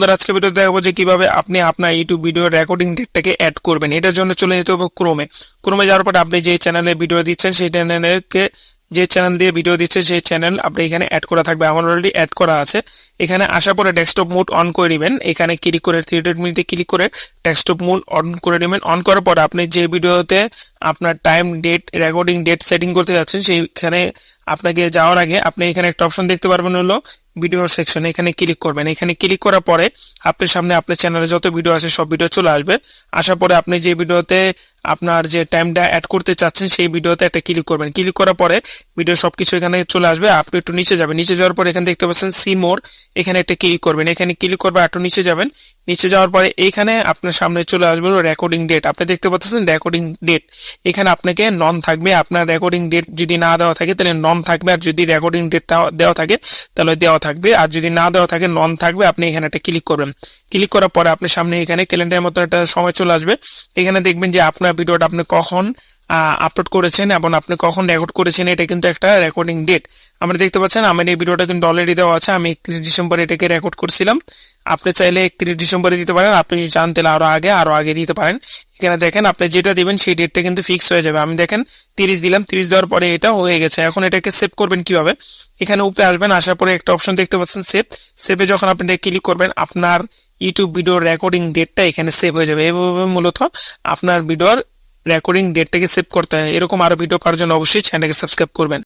বন্ধুরা আজকে ভিডিওতে দেখাবো যে কিভাবে আপনি আপনার ইউটিউব ভিডিও রেকর্ডিং ডেটটাকে অ্যাড করবেন। এটার জন্য চলে যেতে হবে ক্রোমে যাওয়ার পর আপনি যে চ্যানেলে ভিডিও দিচ্ছেন সেই চ্যানেলকে যে চ্যানেল দিয়ে ভিডিও দিচ্ছে সেই চ্যানেল আপনি এখানে অ্যাড করা থাকবে। আমার অলরেডি অ্যাড করা আছে। এখানে আসার পরে ডেস্কটপ মোড অন করে দিবেন। এখানে ক্লিক করে 3 মিনিটে ক্লিক করে ডেস্কটপ মোড অন করে দিবেন। অন করার পর আপনি যে ভিডিওতে আপনার time date recording date setting করতে যাচ্ছেন সেইখানে আপনাকে যাওয়ার আগে আপনি এখানে একটা অপশন দেখতে পারবেন হলো ভিডিও সেকশন। এখানে ক্লিক করবেন। এখানে ক্লিক করার পরে আপনার সামনে আপনার চ্যানেলে যত ভিডিও আছে সব ভিডিও চলে আসবে। আসার পরে আপনি যে ভিডিওতে আপনার যে টাইমটা অ্যাড করতে চাচ্ছেন সেই ভিডিওতে একটা ক্লিক করবেন। ক্লিক করার পরে ভিডিও সবকিছু এখানে চলে আসবে। আপনি একটু নিচে যাবেন। নিচে যাওয়ার পরে এখানে দেখতে পাচ্ছেন সি মোর, এখানে একটা ক্লিক করবেন। এখানে ক্লিক করবে একটু নিচে যাবেন। নিচে যাওয়ার পরে এইখানে আপনার সামনে চলে আসবে রেকর্ডিং ডেট। আপনি দেখতে পাচ্ছেন রেকর্ডিং ডেট। এখানে আপনাকে নন থাকবে। আপনার রেকর্ডিং ডেট যদি না দেওয়া থাকে তাহলে নন থাকবে, আর যদি রেকর্ডিং ডেট দেওয়া থাকে তাহলে দেওয়া থাকবে, আর যদি না দেওয়া থাকে নন থাকবে। আপনি এখানে একটা ক্লিক করবেন। ক্লিক করার পরে আপনার সামনে এখানে ক্যালেন্ডারের মতো একটা সময় চলে আসবে। এখানে দেখবেন যে আপনার ভিডিওটা আপনি কখন আপলোড করেছেন এবং আপনি কখন রেকর্ড করেছেন, এটা কিন্তু একটা রেকর্ডিং ডেট। আমরা দেখতে পাচ্ছেন আমার এই ভিডিওটা কিন্তু অলরেডি দেওয়া আছে। আমি 31 ডিসেম্বর এটাকে রেকর্ড করছিলাম। আপনি চাইলে 31 ডিসেম্বরে দিতে পারেন, আপনি যদি চান তাহলে আরো আগে দিতে পারেন। এখানে দেখেন আপনি যেটা দিবেন সেই ডেটটা কিন্তু ফিক্স হয়ে যাবে। আমি দেখেন 30 দিলাম। 30 দেওয়ার পরে এটা হয়ে গেছে। এখন এটাকে সেভ করবেন কিভাবে? এখানে উপরে আসবেন। আসার পরে একটা অপশন দেখতে পাচ্ছেন সেভে যখন আপনি ক্লিক করবেন আপনার ইউটিউব ভিডিও রেকর্ডিং ডেটটা এখানে সেভ হয়ে যাবে। এভাবে মূলত আপনার ভিডিওর রেকর্ডিং ডেটটাকে সেভ করতে হয়। এরকম আরো ভিডিও পাওয়ার জন্য অবশ্যই চ্যানেলকে সাবস্ক্রাইব করবেন।